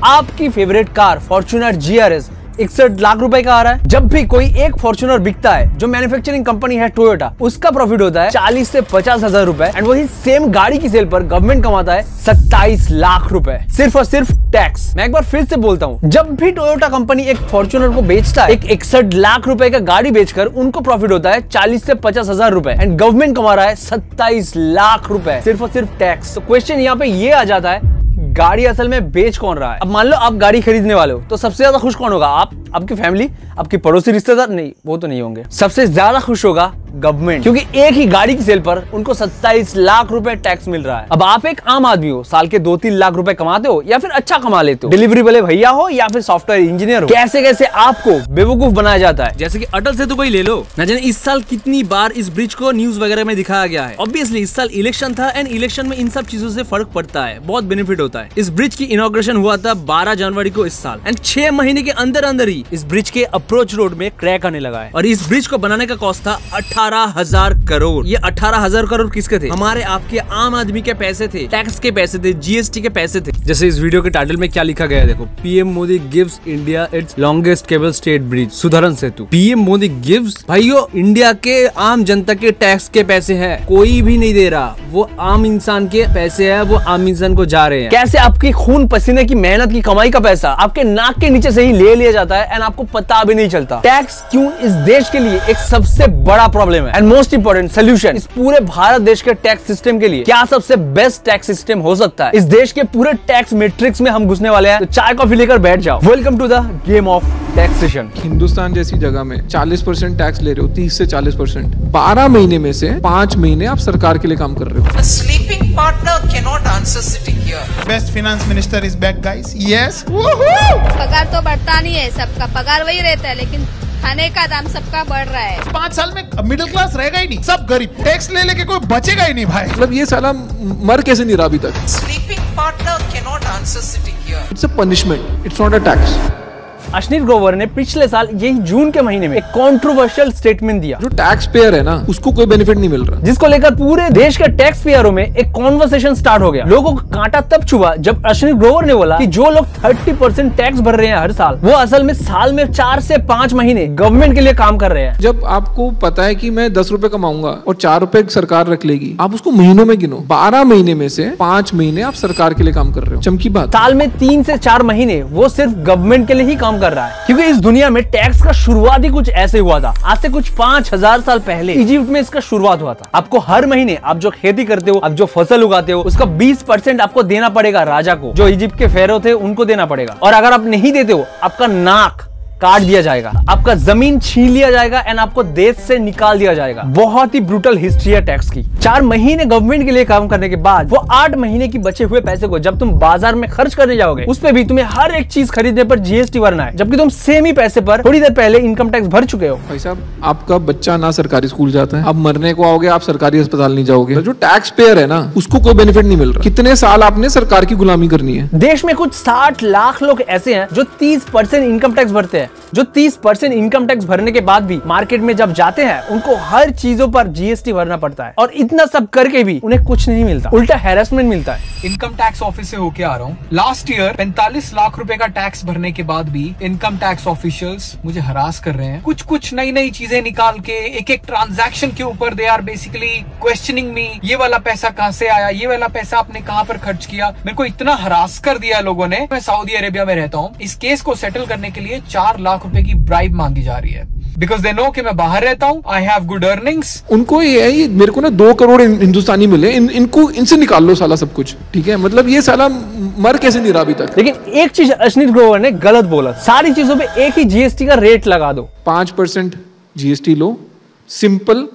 आपकी favourite car Fortuner GRS 61 lakh रुपए का आ रहा है। जब भी कोई एक फॉर्च्यूनर बिकता है, जो मैन्युफैक्चरिंग कंपनी है टोयोटा, उसका प्रॉफिट होता है 40 से 50 हजार रुपए, एंड वही सेम गाड़ी की सेल पर गवर्नमेंट कमाता है 27 लाख रुपए, सिर्फ और सिर्फ टैक्स। मैं एक बार फिर से बोलता हूँ, जब भी टोयोटा कंपनी एक फॉर्च्यूनर को बेचता है, एक 61 लाख रुपए का गाड़ी बेचकर उनको प्रॉफिट होता है 40 से 50 हजार रुपए, एंड गवर्नमेंट कमा रहा है 27 लाख रुपए, सिर्फ और सिर्फ टैक्स। तो क्वेश्चन यहाँ पे ये आ जाता है, गाड़ी असल में बेच कौन रहा है? अब मान लो आप गाड़ी खरीदने वाले हो, तो सबसे ज्यादा खुश कौन होगा? आप, आपकी फैमिली, आपकी पड़ोसी रिश्तेदार? नहीं, वो तो नहीं होंगे। सबसे ज्यादा खुश होगा गवर्नमेंट, क्योंकि एक ही गाड़ी की सेल पर उनको 27 लाख रुपए टैक्स मिल रहा है। अब आप एक आम आदमी हो, साल के 2-3 लाख रुपए कमाते हो या फिर अच्छा कमा लेते हो, डिलीवरी वाले भैया हो या फिर सॉफ्टवेयर इंजीनियर हो, कैसे कैसे आपको बेवकूफ बनाया जाता है। जैसे कि अटल सेतु को ही ले लो, न जाने इस साल कितनी बार इस ब्रिज को न्यूज वगैरह में दिखाया गया है। ऑब्वियसली इस साल इलेक्शन था, एंड इलेक्शन में इन सब चीजों से फर्क पड़ता है, बहुत बेनिफिट होता है। इस ब्रिज की इनॉग्रेशन हुआ था 12 जनवरी को इस साल, एंड 6 महीने के अंदर अंदर ही इस ब्रिज के अप्रोच रोड में क्रैक आने लगा है। और इस ब्रिज को बनाने का कॉस्ट था 18,000 करोड़। ये 18,000 करोड़ किसके थे? हमारे आपके आम आदमी के पैसे थे, टैक्स के पैसे थे, GST के पैसे थे। जैसे इस वीडियो के टाइटल में क्या लिखा गया है, देखो, PM Modi gives India its longest cable stayed bridge Sudarshan Setu. PM Modi gives, भाइयों, इंडिया के आम जनता के टैक्स के पैसे है, कोई भी नहीं दे रहा, वो आम इंसान के पैसे है, वो आम इंसान को जा रहे हैं। कैसे आपकी खून पसीने की मेहनत की कमाई का पैसा आपके नाक के नीचे से ही ले लिया जाता है, एंड आपको पता भी नहीं चलता। टैक्स क्यों इस देश के लिए एक सबसे बड़ा प्रॉब्लम है, एंड मोस्ट इंपोर्टेंट सोल्यूशन इस पूरे भारत देश के टैक्स सिस्टम के लिए क्या सबसे बेस्ट टैक्स सिस्टम हो सकता है। इस देश के पूरे टैक्स मैट्रिक्स में हम घुसने वाले हैं, तो चाय कॉफी लेकर बैठ जाओ। Welcome to the game of taxation. Hindustan जैसी जगह में 40% टैक्स ले रहे हो, 30 से 40%, 12 महीने में से 5 महीने आप सरकार के लिए काम कर रहे हो। A sleeping partner cannot answer sitting here. Best finance minister is back, guys. Yes. पगार तो बढ़ता नहीं है, सबका पगार वही रहता है, लेकिन खाने का दाम सबका बढ़ रहा है। 5 साल में मिडिल क्लास रहेगा ही नहीं, सब गरीब। टैक्स ले लेके कोई बचेगा ही नहीं भाई। मतलब ये साला मर कैसे नहीं रहा अभी तक? Sleeping partner cannot answer sitting here. It's a punishment, it's not a tax. Ashneer Grover ने पिछले साल यही जून के महीने में एक कंट्रोवर्शियल स्टेटमेंट दिया। जो टैक्स पेयर है ना, उसको कोई बेनिफिट नहीं मिल रहा, जिसको लेकर पूरे देश के टैक्स पेयरों में एक कॉन्वर्सेशन स्टार्ट हो गया। लोगों को कांटा तब छुआ जब अश्नीर ग्रोवर ने बोला कि जो लोग 30% टैक्स भर रहे हैं हर साल, वो असल में साल में 4 से 5 महीने गवर्नमेंट के लिए काम कर रहे हैं। जब आपको पता है कि मैं 10 रुपए कमाऊंगा और 4 रुपए सरकार रख लेगी, आप उसको महीनों में गिनो। 12 महीने में से 5 महीने आप सरकार के लिए काम कर रहे हो। चमकी बात। साल में 3 से 4 महीने वो सिर्फ गवर्नमेंट के लिए ही काम कर रहा है, क्योंकि इस दुनिया में टैक्स का शुरुआत ही कुछ ऐसे हुआ था। आज से कुछ 5000 साल पहले इजिप्ट में इसका शुरुआत हुआ था। आपको हर महीने आप जो खेती करते हो, आप जो फसल उगाते हो, उसका 20% आपको देना पड़ेगा राजा को। जो इजिप्ट के फेरो थे उनको देना पड़ेगा, और अगर आप नहीं देते हो, आपका नाक काट दिया जाएगा, आपका जमीन छीन लिया जाएगा, एंड आपको देश से निकाल दिया जाएगा। बहुत ही ब्रूटल हिस्ट्री है टैक्स की। 4 महीने गवर्नमेंट के लिए काम करने के बाद वो 8 महीने की बचे हुए पैसे को जब तुम बाजार में खर्च करने जाओगे, उस पे भी तुम्हें हर एक चीज खरीदने पर GST भरना है, जबकि तुम सेम ही पैसे पर थोड़ी देर पहले इनकम टैक्स भर चुके हो। भाई साहब, आपका बच्चा ना सरकारी स्कूल जाता है, आप मरने को आओगे, आप सरकारी अस्पताल नहीं जाओगे। जो टैक्स पेयर है ना, उसको कोई बेनिफिट नहीं मिल रहा। कितने साल आपने सरकार की गुलामी करनी है? देश में कुछ 60 लाख लोग ऐसे हैं जो 30% इनकम टैक्स भरते हैं, जो 30% इनकम टैक्स भरने के बाद भी मार्केट में जब जाते हैं, उनको हर चीजों पर GST भरना पड़ता है, और इतना सब करके भी उन्हें कुछ नहीं मिलता, उल्टा हैरेसमेंट मिलता है। इनकम टैक्स ऑफिस से होके आ रहा हूँ। लास्ट ईयर 45 लाख रुपए का टैक्स भरने के बाद भी इनकम टैक्स ऑफिशियल्स मुझे हरास कर रहे हैं। कुछ नई चीजें निकाल के एक ट्रांजैक्शन के ऊपर they are basically questioning me, ये वाला पैसा कहाँ से आया, ये वाला पैसा आपने कहाँ पर खर्च किया। मेरे को इतना हरास कर दिया लोगों ने। मैं सऊदी अरेबिया में रहता हूँ। इस केस को सेटल करने के लिए 4 लाख रुपए की ब्राइब मांगी जा रही है, बिकॉज दे नो कि मैं बाहर रहता हूँ, आई हैव गुड अर्निंग्स। उनको ये है, मेरे को ना 2 करोड़ हिंदुस्तानी मिले, इनको इनसे निकाल लो साला सब कुछ, ठीक है? मतलब ये साला मर कैसे नहीं रहा अभी तक? लेकिन एक चीज अश्नीर ग्रोवर ने गलत बोला, सारी चीजों पे एक ही GST का रेट लगा दो। 5% GST लो, सिंपल,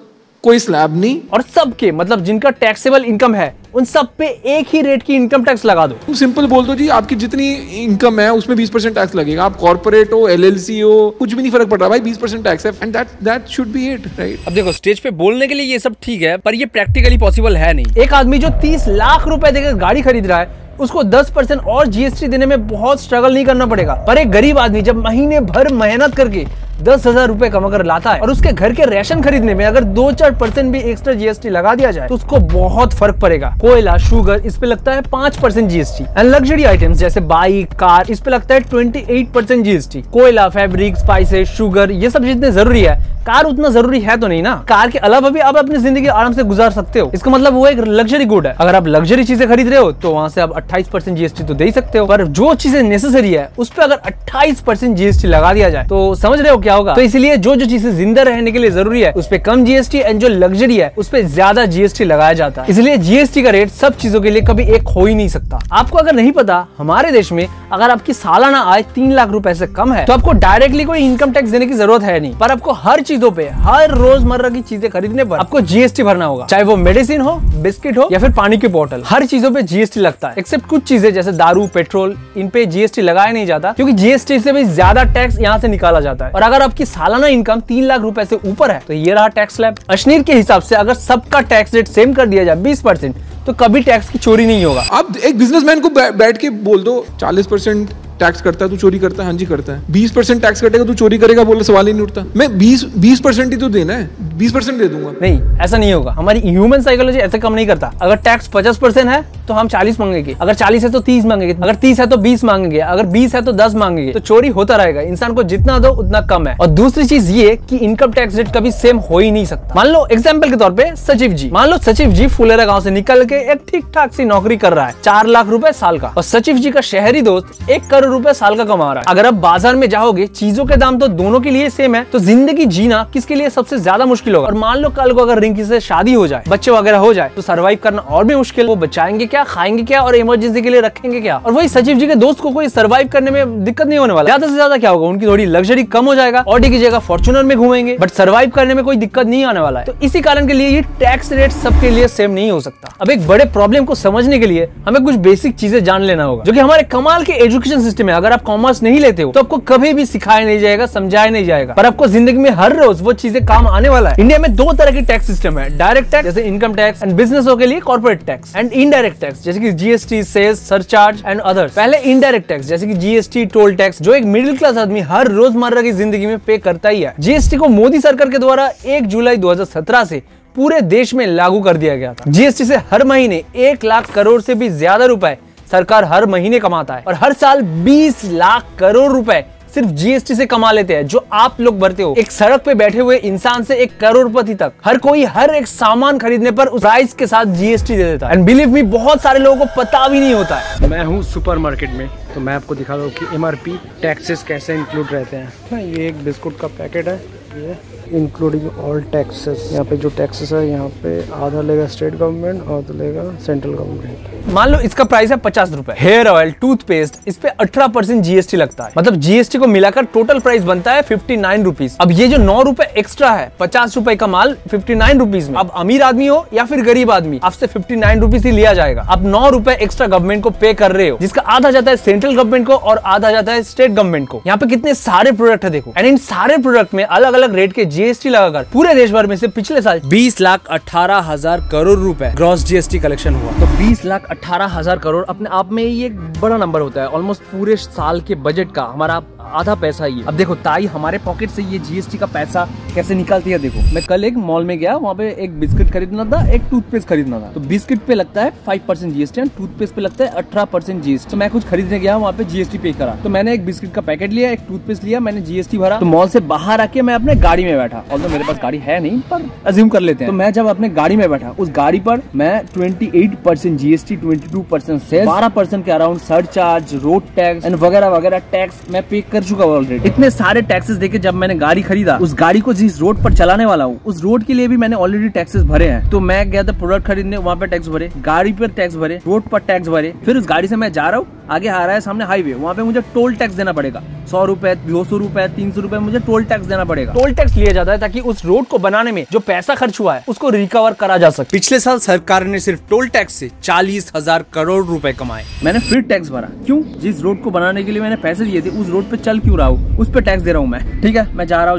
कोई स्लैब नहीं, और सबके, मतलब जिनका टैक्सेबल इनकम है, उन सब पे एक ही रेट की इनकम टैक्स लगा दो। तुम सिंपल बोल दो जी, आपकी जितनी इनकम है उसमें 20% टैक्स लगेगा। आप कॉर्पोरेट हो, LLC हो, कुछ भी नहीं फर्क पड़ रहा भाई, 20% टैक्स है, and that should be it, right? अब देखो, स्टेज पे बोलने के लिए ये सब ठीक है, पर ये प्रैक्टिकली पॉसिबल है नहीं। एक आदमी जो 30 लाख रुपए देकर गाड़ी खरीद रहा है, उसको 10% और GST देने में बहुत स्ट्रगल नहीं करना पड़ेगा, पर एक गरीब आदमी जब महीने भर मेहनत करके 10,000 रुपए कमा कर लाता है और उसके घर के राशन खरीदने में अगर 2-4% भी एक्स्ट्रा जीएसटी लगा दिया जाए तो उसको बहुत फर्क पड़ेगा। कोयला, शुगर, इस पे लगता है 5% जीएसटी एंड लग्जरी आइटम्स जैसे बाइक, कार, इस पे लगता है 28% जीएसटी। कोयला, फैब्रिक, स्पाइसेस, शुगर, ये सब जितने जरूरी है, कार उतना जरूरी है तो नहीं ना। कार के अलावा भी आप अपनी जिंदगी आराम से गुजार सकते हो, इसका मतलब वो एक लग्जरी गुड है। अगर आप लग्जरी चीजें खरीद रहे हो तो वहां से आप 28% जीएसटी तो दे ही सकते हो, पर जो चीजें नेसेसरी है उस पे अगर 28% जीएसटी लगा दिया जाए तो समझ रहे हो क्या होगा। तो इसलिए जो चीजें जिंदा रहने के लिए जरूरी है उस पे कम जीएसटी एंड जो लग्जरी है उस पे ज्यादा जीएसटी लगाया जाता है। इसलिए जीएसटी का रेट सब चीजों के लिए कभी एक हो ही नहीं सकता। आपको अगर नहीं पता, हमारे देश में अगर आपकी सालाना आय 3 लाख रुपए से कम है तो आपको डायरेक्टली कोई इनकम टैक्स देने की जरूरत है नहीं, पर आपको हर चीजों पे, हर रोजमर्रा की चीजें खरीदने पर आपको जीएसटी भरना होगा। चाहे वो मेडिसिन हो, बिस्किट हो या फिर पानी की बोतल, हर चीजों पे जीएसटी लगता है। एक्सेप्ट कुछ चीजें जैसे दारू, पेट्रोल, इन पे जीएसटी लगाया नहीं जाता क्योंकि जीएसटी से भी ज्यादा टैक्स यहाँ से निकाला जाता है। और अगर आपकी सालाना इनकम 3 लाख रुपए से ऊपर है तो ये रहा टैक्स स्लैब। अश्नीर के हिसाब से अगर सबका टैक्स रेट सेम कर दिया जाए 20%, तो कभी टैक्स की चोरी नहीं होगा। अब एक बिजनेसमैन को बैठ के बोल दो 40% टैक्स करता है, तू चोरी करता है? हाँ जी करता है। 20% टैक्स कटेगा, तू चोरी करेगा? बोले सवाल ही नहीं उठता। मैं 20% ही तो देना है, 20% दे दूंगा। नहीं, ऐसा नहीं होगा। हमारी ह्यूमन साइकोलॉजी ऐसे कम नहीं करता। अगर टैक्स 50% है तो हम 40 मांगेंगे, अगर 40 है तो 30 मांगेंगे, अगर 30 है तो 20 मांगेंगे, अगर 20 है तो 10 मांगेंगे। तो चोरी होता रहेगा। इंसान को जितना दो उतना कम है। और दूसरी चीज ये कि इनकम टैक्स रेट कभी सेम हो ही नहीं सकता। मान लो एग्जाम्पल के तौर पे सचिव जी, मान लो सचिव जी फुलेरा गांव से निकल के एक ठीक ठाक सी नौकरी कर रहा है, 4 लाख रुपए साल का, और सचिव जी का शहरी दोस्त 1 करोड़ रुपए साल का कमा रहा है। अगर आप बाजार में जाओगे, चीजों के दाम तो दोनों के लिए सेम है, तो जिंदगी जीना किसके लिए सबसे ज्यादा मुश्किल होगा? और मान लो कल को अगर रिंकी से शादी हो जाए, बच्चे वगैरह हो जाए, तो सर्वाइव करना और भी मुश्किल। वो बचाएंगे क्या, खाएंगे क्या और इमरजेंसी के लिए रखेंगे क्या? और वही सचिव जी के दोस्त को कोई सर्वाइव करने में दिक्कत नहीं होने वाला। ज्यादा से ज्यादा क्या होगा, उनकी थोड़ी लग्जरी कम हो जाएगा, ऑडी की जगह फॉर्च्यूनर में घूमेंगे, बट सर्वाइव करने में कोई दिक्कत नहीं आने वाला है। तो इसी कारण के लिए ये टैक्स रेट सबके लिए सेम नहीं हो सकता। अब एक बड़े प्रॉब्लम को समझने के लिए हमें कुछ बेसिक चीजें जान लेना होगा, जो कि हमारे कमाल के एजुकेशन सिस्टम है। अगर आप कॉमर्स नहीं लेते हो तो आपको कभी भी सिखाया नहीं जाएगा, समझाया नहीं जाएगा, पर आपको जिंदगी में हर रोज वो चीजें काम आने वाला है। इंडिया में 2 तरह की टैक्स सिस्टम है, डायरेक्ट टैक्स जैसे इनकम टैक्स एंड बिजनेसों के लिए corporate tax, and indirect tax जैसे कि GST, sales, surcharge and others. पहले इनडायरेक्ट टैक्स जैसे कि जीएसटी, टोल टैक्स, जो एक मिडिल क्लास आदमी हर रोजमर्रा की जिंदगी में पे करता ही है। जीएसटी को मोदी सरकार के द्वारा 1 जुलाई 2017 से पूरे देश में लागू कर दिया गया था। जीएसटी से हर महीने 1 लाख करोड़ से भी ज्यादा रुपए सरकार हर महीने कमाता है, और हर साल 20 लाख करोड़ रुपए सिर्फ जीएसटी से कमा लेते हैं, जो आप लोग भरते हो। एक सड़क पे बैठे हुए इंसान से एक करोड़पति तक, हर कोई हर एक सामान खरीदने पर उस प्राइस के साथ जीएसटी दे देता है। एंड बिलीव मी, बहुत सारे लोगों को पता भी नहीं होता है। मैं हूँ सुपरमार्केट में, तो मैं आपको दिखा दूँ कि एमआरपी टैक्सेस कैसे इंक्लूड रहते हैं। ये एक बिस्कुट का पैकेट है, ये इंक्लूडिंग ऑल टैक्सेस। यहाँ पे जो टैक्सेस है, यहाँ पे आधा लेगा स्टेट गवर्नमेंट, आधा लेगा सेंट्रल गवर्नमेंट। मान लो इसका प्राइस है 50 रुपए। हेयर ऑयल, टूथपेस्ट, इस पे 18% जीएसटी लगता है। मतलब जीएसटी को मिलाकर टोटल प्राइस बनता है 59 रुपीज। अब ये जो 9 रुपए एक्स्ट्रा है, 50 रुपए का माल 59 रुपीज में, अब अमीर आदमी हो या फिर गरीब आदमी, आपसे 59 रुपीज ही लिया जाएगा। अब 9 रुपए एक्स्ट्रा गवर्नमेंट को पे कर रहे हो, जिसका आधा जाता है सेंट्रल गवर्नमेंट को और आधा जाता है स्टेट गवर्नमेंट को। यहाँ पे कितने सारे प्रोडक्ट है देखो, एंड इन सारे प्रोडक्ट में अलग अलग रेट के जीएसटी लगाकर पूरे देश भर में से पिछले साल 20,18,000 करोड़ रुपए ग्रॉस जीएसटी कलेक्शन हुआ। तो 20,18,000 करोड़ अपने आप में ही एक बड़ा नंबर होता है। ऑलमोस्ट पूरे साल के बजट का हमारा आधा पैसा ही है। अब देखो ताई हमारे पॉकेट से ये जीएसटी का पैसा कैसे निकालती है। देखो, मैं कल एक मॉल में गया, वहाँ पे एक बिस्किट खरीदना था, एक टूथपेस्ट खरीदना था। तो बिस्किट पे लगता है 5% जीएसटी एंड टूथपेस्ट पे लगता है 18% जीएसटी। तो मैं कुछ खरीदने गया, वहाँ पे जीएसटी पे करा। तो मैंने एक बिस्किट का पैकेट लिया, एक टूथपेस्ट लिया, मैंने जीएसटी भरा। तो मॉल से बाहर आके मैं अपने गाड़ी में बैठा, और तो मेरे पास गाड़ी है नहीं, पर अज्यूम कर लेते हैं। तो मैं जब अपने गाड़ी में बैठा, उस गाड़ी पर मैं 28% जीएसटी, 22% सेस, 12% के around surcharge, road tax and वगैरह वगैरह टैक्स मैं पे कर चुका हूँ ऑलरेडी। इतने सारे टैक्सेस देके जब मैंने गाड़ी खरीदा, उस गाड़ी को जिस रोड पर चलाने वाला हूँ, उस रोड के लिए भी मैंने ऑलरेडी टैक्सेस भरे हैं। तो मैं गया था प्रोडक्ट खरीदने, वहाँ पे टैक्स भरे, गाड़ी पर टैक्स भरे, रोड पर टैक्स भरे। फिर उस गाड़ी से मैं जा रहा हूँ, आगे आ रहा है सामने हाईवे, वहाँ पे मुझे टोल टैक्स देना पड़ेगा। 100 रुपए, 200 रुपए, 300 रुपए मुझे टोल टैक्स देना पड़ेगा। टोल टैक्स लिया जाता है ताकि उस रोड को बनाने में जो पैसा खर्च हुआ है उसको रिकवर करा जा सके। पिछले साल सरकार ने सिर्फ टोल टैक्स से 40,000 करोड़ रुपए कमाए। मैंने फिर टैक्स भरा, क्यों? जिस रोड को बनाने के लिए मैंने पैसे दिए थे, उस रोड पे चल क्यों रहा हूँ, उस पे टैक्स दे रहा हूँ मैं। ठीक है, मैं जा रहा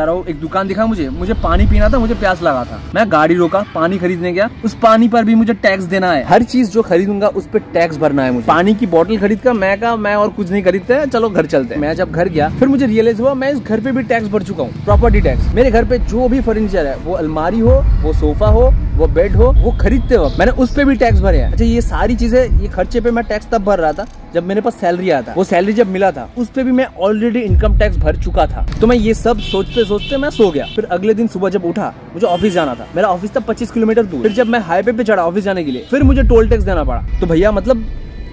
हूँ, एक दुकान दिखा मुझे पानी पीना था, मुझे प्यास लगा था, मैं गाड़ी रोका, पानी खरीदने गया, उस पानी पर भी मुझे टैक्स देना है। हर चीज जो खरीदूंगा उस पे टैक्स भरना है मुझे। पानी की बोतल खरीद कर मैं और कुछ नहीं खरीदते, चलो घर चलते हैं। मैं जब घर गया फिर मुझे रियलाइज हुआ मैं इस घर पे भी टैक्स भर चुका हूँ, प्रॉपर्टी टैक्स। मेरे घर पे जो भी फर्नीचर है, वो अलमारी हो, वो सोफा हो, वो बेड हो, वो खरीदते वक्त मैंने उस पे भी टैक्स भरे हैं। अच्छा, ये सारी चीजें, ये खर्चे पे मैं टैक्स तब भर रहा था जब मेरे पास सैलरी आया था। वो सैलरी जब मिला था उस पे भी मैं ऑलरेडी इनकम टैक्स भर चुका था। तो मैं ये सब सोचते सोचते मैं सो गया। फिर अगले दिन सुबह जब उठा, मुझे ऑफिस जाना था। मेरा ऑफिस था 25 किलोमीटर दूर। फिर जब मैं हाईवे पे चढ़ा ऑफिस जाने के लिए, फिर मुझे टोल टैक्स देना पड़ा। तो भैया मतलब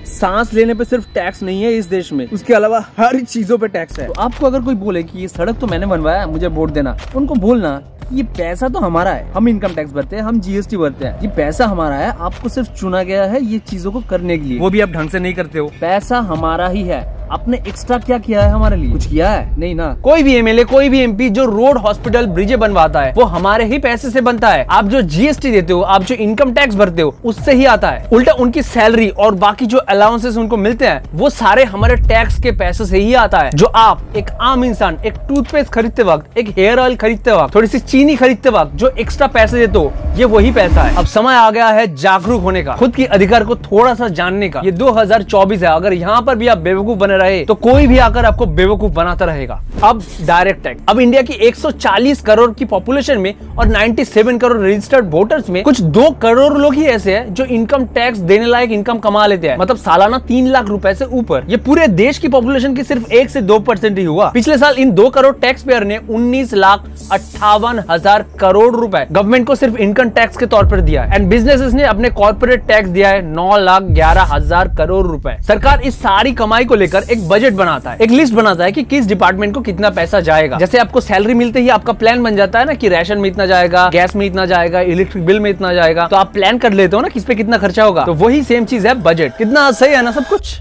सांस लेने पे सिर्फ टैक्स नहीं है इस देश में, उसके अलावा हर चीजों पे टैक्स है। तो आपको अगर कोई बोले कि ये सड़क तो मैंने बनवाया है, मुझे वोट देना, उनको बोलना ये पैसा तो हमारा है, हम इनकम टैक्स भरते हैं, हम जीएसटी भरते हैं, ये पैसा हमारा है, आपको सिर्फ चुना गया है ये चीजों को करने के लिए, वो भी आप ढंग से नहीं करते हो। पैसा हमारा ही है, आपने एक्स्ट्रा क्या किया है हमारे लिए? कुछ किया है? नहीं ना। कोई भी एमएलए, कोई भी एमपी जो रोड, हॉस्पिटल, ब्रिजें बनवाता है वो हमारे ही पैसे से बनता है। आप जो जीएसटी देते हो, आप जो इनकम टैक्स भरते हो, उससे ही आता है। उल्टा उनकी सैलरी और बाकी जो अलाउंसेस उनको मिलते हैं वो सारे हमारे टैक्स के पैसे से ही आता है। जो आप एक आम इंसान एक टूथपेस्ट खरीदते वक्त, एक हेयर ऑयल खरीदते वक्त, थोड़ी सी चीनी खरीदते वक्त जो एक्स्ट्रा पैसे देते हो, ये वही पैसा है। अब समय आ गया है जागरूक होने का, खुद के अधिकार को थोड़ा सा जानने का। ये 2024 है, अगर यहाँ पर भी आप बेवकूफ बने रहे तो कोई भी आकर आपको बेवकूफ बनाता रहेगा। अब डायरेक्ट टैक्स। अब इंडिया की 140 करोड़ की पॉपुलेशन में और 97 करोड़ रजिस्टर्ड वोटर्स में कुछ 2 करोड़ लोग ही ऐसे हैं जो इनकम टैक्स देने लायक इनकम कमा लेते हैं, मतलब सालाना 3 लाख रुपए से ऊपर। ये पूरे देश की पॉपुलेशन की सिर्फ 1 से 2% ही हुआ। पिछले साल इन 2 करोड़ टैक्स पेयर ने 19,58,000 करोड़ रुपए गवर्नमेंट को सिर्फ इनकम टैक्स के तौर पर दिया है। एंड बिजनेसेस ने अपने कॉर्पोरेट टैक्स दिया है 9,11,000 करोड़ रुपए। सरकार इस सारी कमाई को लेकर एक बजट बनाता है, एक लिस्ट बनाता है कि किस डिपार्टमेंट को कितना पैसा जाएगा। जैसे आपको सैलरी मिलते ही आपका प्लान बन जाता है ना कि राशन में इतना जाएगा, गैस में इतना जाएगा, इलेक्ट्रिक बिल में इतना जाएगा, तो आप प्लान कर लेते हो ना किस पे कितना खर्चा होगा। तो वही सेम चीज है बजट। कितना सही है ना सब कुछ?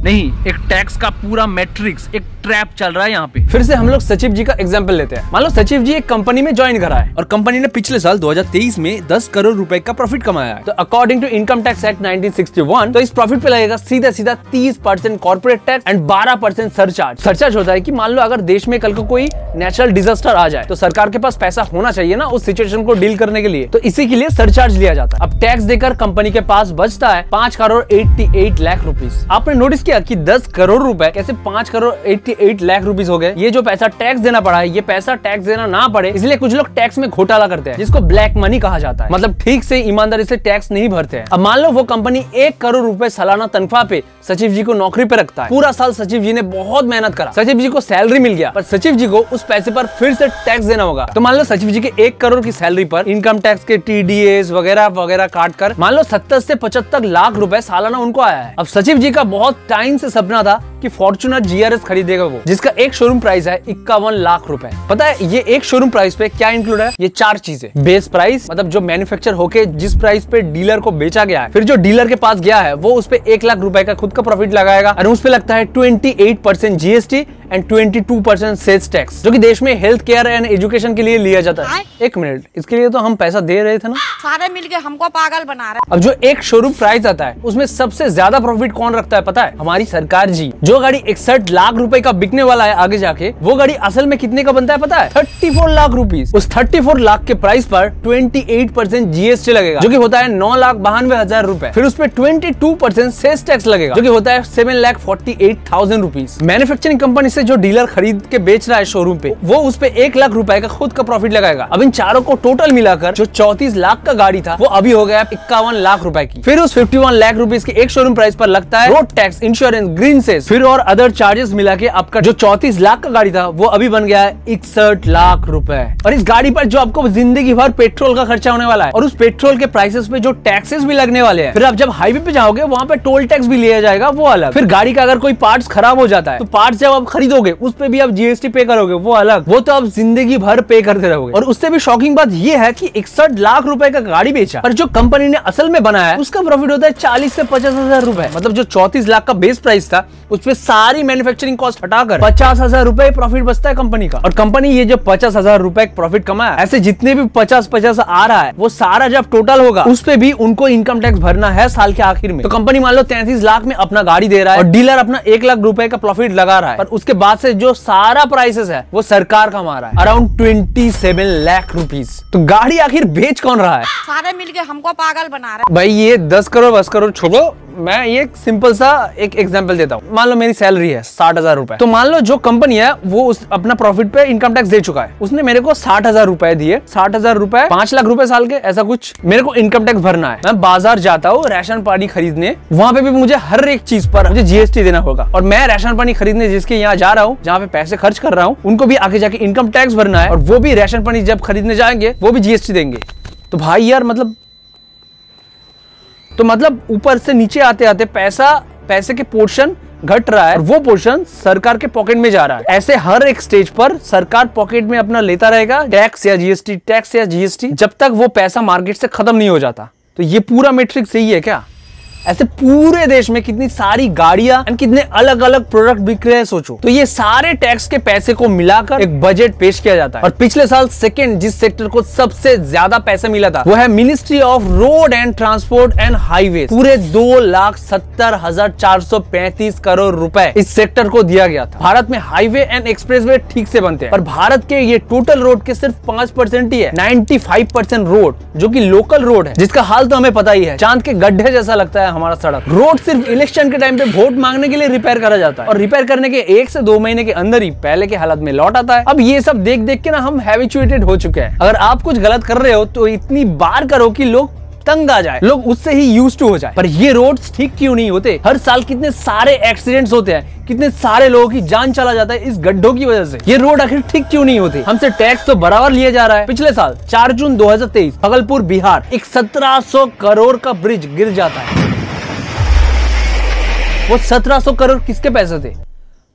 नहीं, एक टैक्स का पूरा मैट्रिक्स, एक ट्रैप चल रहा है यहाँ पे। फिर से हम लोग सचिव जी का एग्जांपल लेते हैं। मान लो सचिव जी एक कंपनी में ज्वाइन करा है और कंपनी ने पिछले साल 2023 में 10 करोड़ रुपए का प्रॉफिट कमाया है। तो according to income tax act 1961 तो इस प्रॉफिट पे लगेगा सीधा सीधा 30% corporate tax and 12% surcharge. Surcharge होता है कि मान लो अगर देश में कल को कोई नेचुरल डिजास्टर आ जाए तो सरकार के पास पैसा होना चाहिए ना उस सिचुएशन को डील करने के लिए, तो इसी के लिए सरचार्ज लिया जाता है। अब टैक्स देकर कंपनी के पास बचता है 5 करोड़ 88 लाख रुपीज। आपने नोटिस किया कि 10 करोड़ रुपए कैसे 5 करोड़ 88 लाख रुपीस हो गए? ये जो पैसा टैक्स देना पड़ा है, ये पैसा टैक्स देना ना पड़े इसलिए कुछ लोग टैक्स में घोटाला करते हैं, जिसको ब्लैक मनी कहा जाता है। मतलब ठीक से ईमानदारी से टैक्स नहीं भरते हैं। अब मान लो वो कंपनी 1 करोड़ रुपए सालाना तनख्वाह पे सचिव जी को नौकरी पे रखता है। पूरा साल सचिव जी ने बहुत मेहनत करा, सचिव जी को सैलरी मिल गया, पर सचिव जी को उस पैसे पर फिर से टैक्स देना होगा। तो मान लो सचिव जी के 1 करोड़ की सैलरी पर इनकम टैक्स के TDS वगैरह वगैरह काट कर मान लो 70 से 75 लाख रुपए सालाना उनको आया है। अब सचिव जी का बहुत टाइम से सपना था कि फॉर्च्यूनर GRS खरीदेगा वो, जिसका एक शोरूम प्राइस है 51 लाख रुपए। पता है ये एक शोरूम प्राइस पे क्या इंक्लूड है? ये 4 चीजें। बेस प्राइस, मतलब जो मैन्युफैक्चर होके जिस प्राइस पे डीलर को बेचा गया है, फिर जो डीलर के पास गया है वो उस पे 1 लाख रुपए का खुद का प्रॉफिट लगाएगा और उस पे लगता है 28% GST एंड 22% सेल्स टैक्स, जो कि देश में हेल्थ केयर एंड एजुकेशन के लिए लिया जाता है। 1 मिनट, इसके लिए तो हम पैसा दे रहे थे ना, सारे मिलके हमको पागल बना रहे। अब जो एक शोरूम प्राइस आता है उसमें सबसे ज्यादा प्रॉफिट कौन रखता है पता है? हमारी सरकार जी। जो गाड़ी 61 लाख रुपए का बिकने वाला है आगे जाके, वो गाड़ी असल में कितने का बनता है पता है? 34 लाख रुपीस। उस 34 लाख के प्राइस पर 28% GST लगेगा, जो कि होता है 9,92,000 रुपए। फिर उस पर 22% सेल्स टैक्स लगेगा, जो कि होता है 7,48,000 रुपीस। मैन्युफैक्चरिंग कंपनी से जो डीलर खरीद के बेच रहा है शोरूम पे, वो उस पे 1 लाख रुपए का खुद का प्रॉफिट लगाएगा। अब इन चारों को टोटल मिलाकर जो 34 लाख का गाड़ी था वो अभी हो गया 51 लाख रुपए की। फिर उस 51 लाख रुपीस के एक शोरूम प्राइस पर लगता है road tax, insurance, green cess, फिर और अदर चार्जेस मिला के आपका जो 34 लाख का गाड़ी था वो अभी बन गया है 61 लाख रुपए। और इस गाड़ी पर जो आपको जिंदगी भर पेट्रोल का खर्चा होने वाला है और उस पेट्रोल के प्राइसेस पे जो टैक्सेस भी लगने वाले हैं, फिर आप जब हाईवे पे जाओगे वहाँ पे टोल टैक्स भी लिया जाएगा, वो अलग। फिर गाड़ी का अगर कोई पार्ट्स खराब हो जाता है तो पार्ट्स जब आप खरीदोगे उस पे भी आप GST पे करोगे, वो अलग। वो तो आप जिंदगी भर पे करते रहोगे। और उससे भी शॉकिंग बात ये है कि 61 लाख रुपए का गाड़ी बेचा, पर जो कंपनी ने असल में बनाया है उसका प्रॉफिट होता है 40 से 50,000 रुपए। मतलब जो 34 लाख का बेस प्राइस था उस पे सारी मैन्युफैक्चरिंग कॉस्ट हटाकर 50,000 रुपए प्रॉफिट बचता है कंपनी का। और कंपनी ये जो 50,000 रुपए प्रॉफिट कमाया, ऐसे जितने भी 50 आ रहा है वो सारा जब टोटल होगा उस पे भी उनको इनकम टैक्स भरना है साल के आखिर में। तो कंपनी मान लो 33 लाख में अपना गाड़ी दे रहा है और डीलर अपना 1 लाख रुपए का प्रॉफिट लगा रहा है, पर उसके बाद से जो सारा प्राइसेस है वो सरकार कमा रहा है अराउंड 27 लाख रुपीस। तो गाड़ी आखिर बेच कौन रहा है? सारे मिलके हमको पागल बना रहे। भाई ये 10 करोड़ 20 करोड़ छोड़ो, मैं ये सिंपल सा एक एग्जांपल देता हूँ। मान लो मेरी सैलरी है 60,000 रुपए, तो मान लो जो कंपनी है वो उस अपना प्रॉफिट पे इनकम टैक्स दे चुका है, उसने मेरे को 60,000 रुपए दिए, 60,000 रुपए 5 लाख रुपए साल के, ऐसा कुछ मेरे को इनकम टैक्स भरना है। मैं बाजार जाता हूँ राशन पानी खरीदने, वहां पे भी मुझे हर एक चीज पर मुझे जीएसटी देना होगा, और मैं राशन पानी खरीदने जिसके यहाँ जा रहा हूँ, जहाँ पे पैसे खर्च कर रहा हूँ, उनको भी आगे जाके इनकम टैक्स भरना है, और वो भी राशन पानी जब खरीदने जाएंगे वो भी जीएसटी देंगे। तो भाई यार मतलब ऊपर से नीचे आते आते पैसे के पोर्शन घट रहा है, और वो पोर्शन सरकार के पॉकेट में जा रहा है। ऐसे हर एक स्टेज पर सरकार पॉकेट में अपना लेता रहेगा टैक्स या जीएसटी जब तक वो पैसा मार्केट से खत्म नहीं हो जाता। तो ये पूरा मैट्रिक्स सही है क्या? ऐसे पूरे देश में कितनी सारी गाड़ियां और कितने अलग अलग प्रोडक्ट बिक रहे हैं सोचो। तो ये सारे टैक्स के पैसे को मिलाकर एक बजट पेश किया जाता है, और पिछले साल सेकंड जिस सेक्टर को सबसे ज्यादा पैसा मिला था वो है ministry of road and transport and highway. पूरे 2,70,435 करोड़ रुपए इस सेक्टर को दिया गया था। भारत में हाईवे एंड एक्सप्रेसवे ठीक से बनते हैं, पर भारत के ये टोटल रोड के सिर्फ 5% ही है। 95% रोड जो कि लोकल रोड है, जिसका हाल तो हमें पता ही है, चांद के गड्ढे जैसा लगता है हमारा सड़क। रोड सिर्फ इलेक्शन के टाइम पे वोट मांगने के लिए रिपेयर करा जाता है, और रिपेयर करने के 1 से 2 महीने के अंदर ही पहले के हालत में लौट आता है। अब ये सब देख देख के ना हम हैबिचुएटेड हो चुके हैं। अगर आप कुछ गलत कर रहे हो तो इतनी बार करो कि लोग तंग आ जाए, लोग उससे ही यूज्ड टू हो जाए। पर ये रोड्स ठीक क्यों नहीं होते? हर साल कितने सारे एक्सीडेंट्स होते हैं, कितने सारे लोगों की जान चला जाता है इस गड्ढों की वजह से। ये रोड आखिर ठीक क्यों नहीं होते? हमसे टैक्स तो बराबर लिया जा रहा है। पिछले साल 4 जून 2023 भागलपुर बिहार एक 1700 करोड़ का ब्रिज गिर जाता है। वो 1700 करोड़ किसके पैसे थे?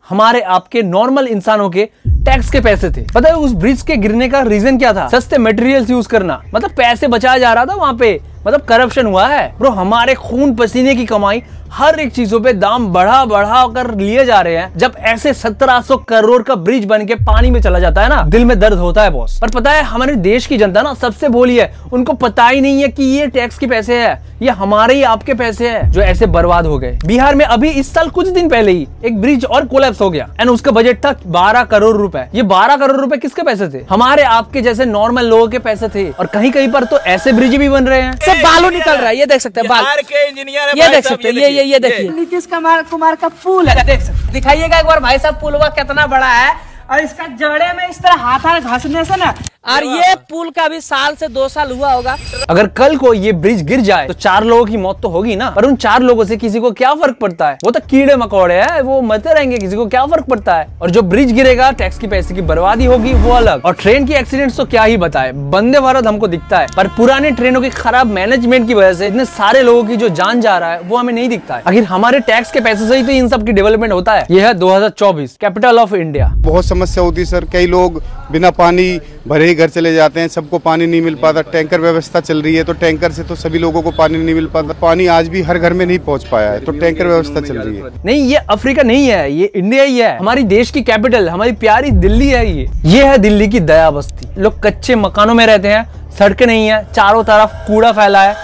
हमारे आपके नॉर्मल इंसानों के टैक्स के पैसे थे। पता है उस ब्रिज के गिरने का रीजन क्या था? सस्ते मटेरियल्स यूज करना, मतलब पैसे बचाया जा रहा था वहां पे, मतलब करप्शन हुआ है ब्रो। हमारे खून पसीने की कमाई हर एक चीजों पे दाम बढ़ा कर लिए जा रहे हैं। जब ऐसे 1700 करोड़ का ब्रिज बन के पानी में चला जाता है ना, दिल में दर्द होता है बॉस। पर पता है हमारे देश की जनता ना सबसे भोली है, उनको पता ही नहीं है कि ये टैक्स के पैसे है, ये हमारे ही आपके पैसे है जो ऐसे बर्बाद हो गए। बिहार में अभी इस साल कुछ दिन पहले ही एक ब्रिज और कोलैप्स हो गया, एंड उसका बजट था 12 करोड़ रुपए। ये 12 करोड़ रुपए किसके पैसे थे? हमारे आपके जैसे नॉर्मल लोगों के पैसे थे। और कहीं कहीं पर तो ऐसे ब्रिज भी बन रहे हैं, सब बालू निकल रहा है, ये देख सकते हैं बाल के इंजीनियर, ये देख सकते हैं, ये देखिए नीतीश कुमार का पुल है, देख सकते, दिखाइएगा एक बार भाई साहब पुल हुआ कितना बड़ा है, और इसका जड़े में इस तरह हाथ घसने से ना, और ये पुल का भी साल से 2 साल हुआ होगा। अगर कल को ये ब्रिज गिर जाए तो 4 लोगों की मौत तो होगी ना, पर उन 4 लोगों से किसी को क्या फर्क पड़ता है? वो तो कीड़े मकोड़े हैं, वो मरते रहेंगे, किसी को क्या फर्क पड़ता है? और जो ब्रिज गिरेगा टैक्स की पैसे की बर्बादी होगी वो अलग। और ट्रेन की एक्सीडेंट्स तो क्या ही बताए, वंदे भारत हमको दिखता है, पर पुराने ट्रेनों की खराब मैनेजमेंट की वजह से इतने सारे लोगों की जो जान जा रहा है वो हमें नहीं दिखता है। आखिर हमारे टैक्स के पैसे से ही तो इन सब की डेवलपमेंट होता है। यह है 2024 कैपिटल ऑफ इंडिया। बहुत समस्या होती है सर, कई लोग बिना पानी भरे ही घर चले जाते हैं, सबको पानी नहीं मिल पाता। टैंकर व्यवस्था चल रही है तो टैंकर से तो सभी लोगों को पानी नहीं मिल पाता। पानी आज भी हर घर में नहीं पहुंच पाया है, तो टैंकर व्यवस्था चल रही है। नहीं, ये अफ्रीका नहीं है, ये इंडिया ही है। हमारी देश की कैपिटल, हमारी प्यारी दिल्ली है। ये है दिल्ली की दया बस्ती। लोग कच्चे मकानों में रहते हैं, सड़कें नहीं है, चारों तरफ कूड़ा फैला है।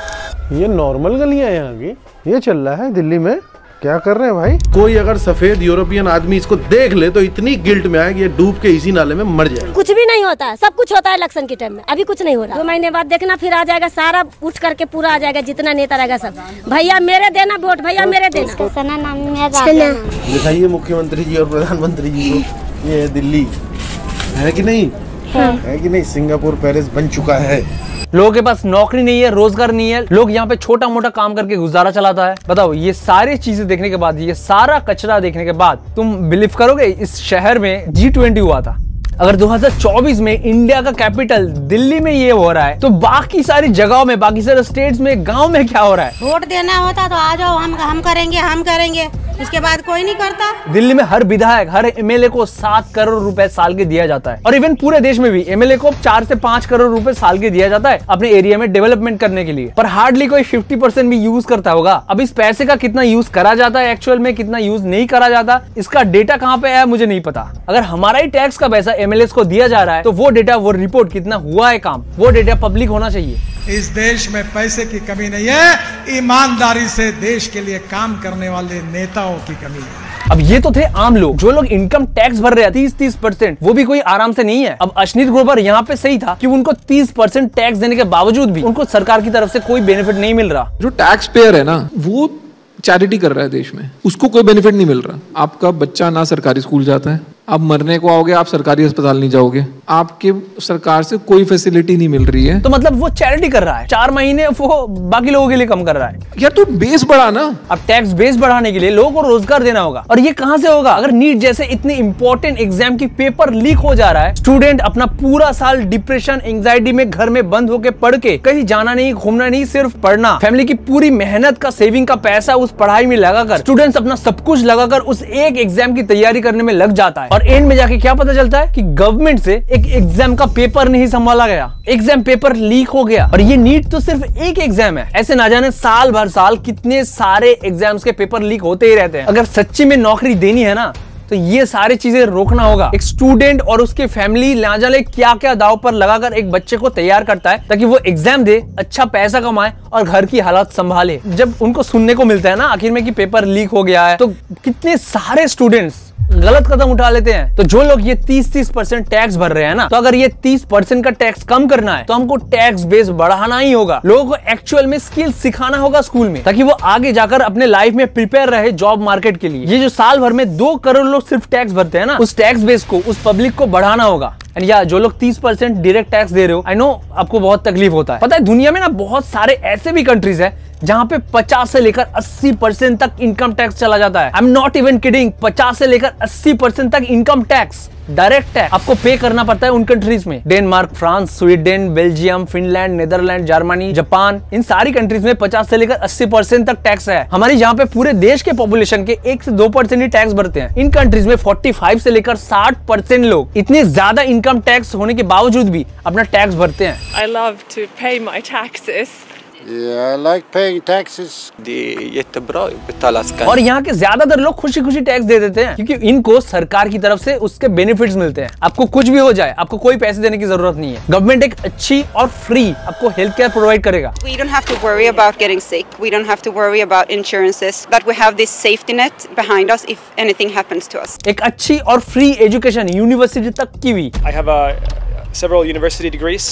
ये नॉर्मल गलियां यहाँ की, ये चल रहा है दिल्ली में। क्या कर रहे हैं भाई? कोई अगर सफेद यूरोपियन आदमी इसको देख ले तो इतनी गिल्ट में आए कि ये डूब के इसी नाले में मर जाए। कुछ भी नहीं होता है, सब कुछ होता है इलेक्शन के टाइम में। अभी कुछ नहीं हो रहा, 2 महीने बाद देखना फिर आ जाएगा, सारा उठ करके पूरा आ जाएगा, जितना नेता रहेगा सब। भैया मेरे देना वोट, भैया मेरे देना। दिखाइए मुख्यमंत्री जी और प्रधानमंत्री जी को, ये है दिल्ली, है कि नहीं? है कि नहीं? सिंगापुर पेरिस बन चुका है। लोगों के पास नौकरी नहीं है, रोजगार नहीं है, लोग यहाँ पे छोटा मोटा काम करके गुजारा चलाता है। बताओ, ये सारी चीजें देखने के बाद, ये सारा कचरा देखने के बाद तुम बिलीव करोगे इस शहर में G20 हुआ था? अगर 2024 में इंडिया का कैपिटल दिल्ली में ये हो रहा है, तो बाकी सारी जगहों में, बाकी सारे स्टेट्स में, गांव में क्या हो रहा है? वोट देना होता तो आ जाओ, हम करेंगे, इसके बाद कोई नहीं करता। दिल्ली में हर विधायक, हर एमएलए को 7 करोड़ रुपए साल के दिया जाता है, और इवन पूरे देश में भी एमएलए को 4 से 5 करोड़ रुपए साल के दिया जाता है अपने एरिया में डेवलपमेंट करने के लिए। पर हार्डली कोई 50% भी यूज करता होगा। अब इस पैसे का कितना यूज करा जाता है एक्चुअल में, कितना यूज नहीं करा जाता, इसका डेटा कहाँ पे है मुझे नहीं पता। अगर हमारा ही टैक्स का पैसा एमएलए को दिया जा रहा है तो वो डेटा, वो रिपोर्ट, कितना हुआ है काम, वो डेटा पब्लिक होना चाहिए। इस देश में पैसे की कमी नहीं है, ईमानदारी से देश के लिए काम करने वाले नेताओं की कमी है। अब ये तो थे आम लोग, जो लोग इनकम टैक्स भर रहे हैं 30-30%, वो भी कोई आराम से नहीं है। अब अश्नीत ग्रोवर यहाँ पे सही था कि उनको 30% टैक्स देने के बावजूद भी उनको सरकार की तरफ से कोई बेनिफिट नहीं मिल रहा। जो टैक्स पेयर है ना, वो चैरिटी कर रहा है देश में, उसको कोई बेनिफिट नहीं मिल रहा। आपका बच्चा ना सरकारी स्कूल जाता है, आप मरने को आओगे आप सरकारी अस्पताल नहीं जाओगे, आपके सरकार से कोई फैसिलिटी नहीं मिल रही है। तो मतलब वो चैरिटी कर रहा है, 4 महीने वो बाकी लोगों के लिए कम कर रहा है। यार तो बेस बढ़ा ना। अब टैक्स बेस बढ़ाने के लिए लोगों को रोजगार देना होगा, और ये कहां से होगा अगर नीट जैसे इतने इंपॉर्टेंट एग्जाम की पेपर लीक हो जा रहा है। स्टूडेंट अपना पूरा साल डिप्रेशन एंजाइटी में घर में बंद होकर पढ़ के, कहीं जाना नहीं घूमना नहीं, सिर्फ पढ़ना, फैमिली की पूरी मेहनत का सेविंग का पैसा उस पढ़ाई में लगाकर स्टूडेंट्स अपना सब कुछ लगाकर उस एक एग्जाम की तैयारी करने में लग जाता है, और एंड में जाके क्या पता चलता है कि गवर्नमेंट से एक एग्जाम का पेपर नहीं संभाला गया, एग्जाम पेपर लीक हो गया। और ये नीट तो सिर्फ एक एग्जाम है, ऐसे ना जाने साल भर साल कितने सारे एग्जाम्स के पेपर लीक होते ही रहते हैं। अगर सच्ची में नौकरी देनी है ना तो ये सारी चीजें रोकना होगा। एक स्टूडेंट और उसके फैमिली ना जाने क्या क्या दाव पर लगाकर एक बच्चे को तैयार करता है ताकि वो एग्जाम दे, अच्छा पैसा कमाए और घर की हालात संभाले। जब उनको सुनने को मिलता है ना आखिर में कि पेपर लीक हो गया है, तो कितने सारे स्टूडेंट्स गलत कदम उठा लेते हैं। तो जो लोग ये 30% टैक्स भर रहे हैं ना, तो अगर ये 30% का टैक्स कम करना है तो हमको टैक्स बेस बढ़ाना ही होगा। लोगों को एक्चुअल में स्किल सिखाना होगा स्कूल में, ताकि वो आगे जाकर अपने लाइफ में प्रिपेयर रहे जॉब मार्केट के लिए। ये जो साल भर में 2 करोड़ लोग सिर्फ टैक्स भरते हैं ना, उस टैक्स बेस को, उस पब्लिक को बढ़ाना होगा। एंड या जो लोग 30% डायरेक्ट टैक्स दे रहे हो, आई नो आपको बहुत तकलीफ होता है। पता है दुनिया में ना बहुत सारे ऐसे भी कंट्रीज है जहां पे 50 से लेकर 80% तक इनकम टैक्स चला जाता है। I am not even kidding, 50 से लेकर 80% तक इनकम टैक्स, डायरेक्ट टैक्स आपको पे करना पड़ता है उन कंट्रीज में। Denmark, France, Sweden, Belgium, Finland, Netherland, Germany, Japan, इन सारी कंट्रीज में 50 से लेकर 80% तक टैक्स है। हमारे यहाँ पे पूरे देश के पॉपुलेशन के 1 से 2% ही टैक्स भरते हैं। इन कंट्रीज में 45 से लेकर 60% लोग इतने ज्यादा इनकम टैक्स होने के बावजूद भी अपना टैक्स भरते हैं। I love to pay my taxes. Yeah, I like paying taxes. Det är jättebra att betala skatt. और यहाँ के ज्यादातर लोग खुशी खुशी टैक्स दे देते हैं क्योंकि इनको सरकार की तरफ से उसके बेनिफिट्स मिलते हैं। आपको कुछ भी हो जाए, आपको कोई पैसे देने की जरूरत नहीं है। गवर्नमेंट एक अच्छी और फ्री आपको हेल्थ केयर प्रोवाइड करेगा। We don't have to worry about getting sick. We don't have to worry about insurances. That we have this safety net behind us if anything happens to us. एक अच्छी और free education university तक की भी। I have several university degrees,